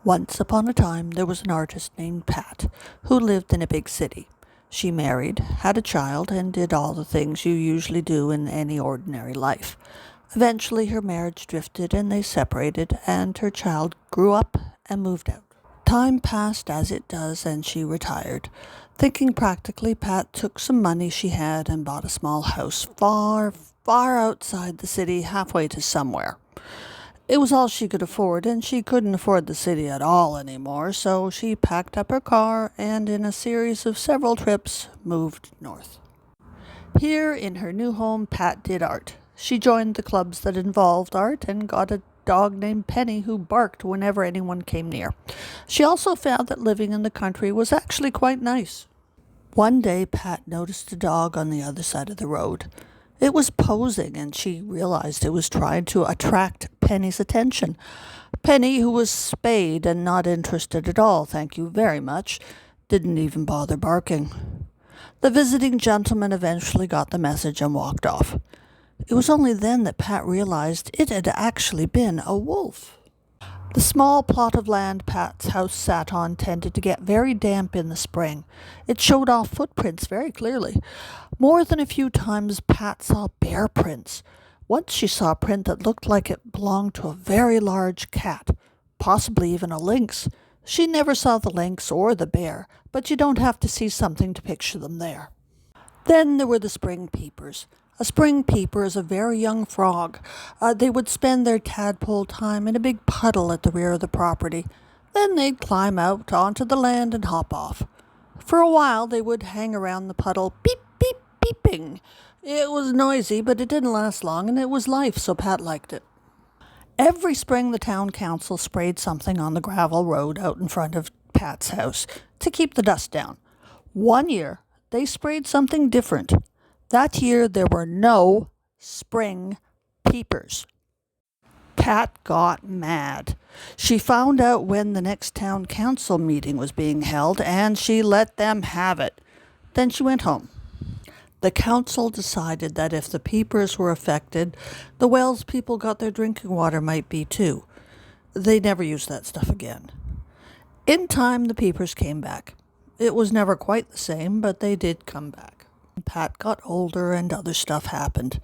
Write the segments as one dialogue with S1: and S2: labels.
S1: Once upon a time, there was an artist named Pat who lived in a big city. She married, had a child, and did all the things you usually do in any ordinary life. Eventually, her marriage drifted and they separated, and her child grew up and moved out. Time passed as it does, and she retired. Thinking practically, Pat took some money she had and bought a small house far, far outside the city, halfway to somewhere. It was all she could afford, and she couldn't afford the city at all anymore, so she packed up her car and, in a series of several trips, moved north. Here, in her new home, Pat did art. She joined the clubs that involved art and got a dog named Penny who barked whenever anyone came near. She also found that living in the country was actually quite nice. One day, Pat noticed a dog on the other side of the road. It was posing, and she realized it was trying to attract Penny's attention. Penny, who was spayed and not interested at all, thank you very much, didn't even bother barking. The visiting gentleman eventually got the message and walked off. It was only then that Pat realized it had actually been a wolf. The small plot of land Pat's house sat on tended to get very damp in the spring. It showed off footprints very clearly. More than a few times Pat saw bear prints. Once she saw a print that looked like it belonged to a very large cat, possibly even a lynx. She never saw the lynx or the bear, but you don't have to see something to picture them there. Then there were the spring peepers. A spring peeper is a very young frog. They would spend their tadpole time in a big puddle at the rear of the property. Then they'd climb out onto the land and hop off. For a while they would hang around the puddle, beep, beep, beeping. It was noisy, but it didn't last long, and it was life, so Pat liked it. Every spring the town council sprayed something on the gravel road out in front of Pat's house to keep the dust down. One year they sprayed something different. That year there were no spring peepers. Pat got mad. She found out when the next town council meeting was being held, and she let them have it. Then she went home. The council decided that if the peepers were affected, the wells people got their drinking water might be too. They never used that stuff again. In time, the peepers came back. It was never quite the same, but they did come back. Pat got older and other stuff happened.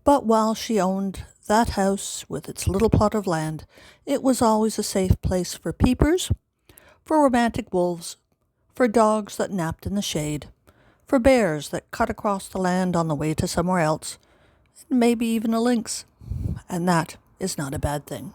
S1: But while she owned that house with its little plot of land, it was always a safe place for peepers, for romantic wolves, for dogs that napped in the shade, for bears that cut across the land on the way to somewhere else, and maybe even a lynx. And that is not a bad thing.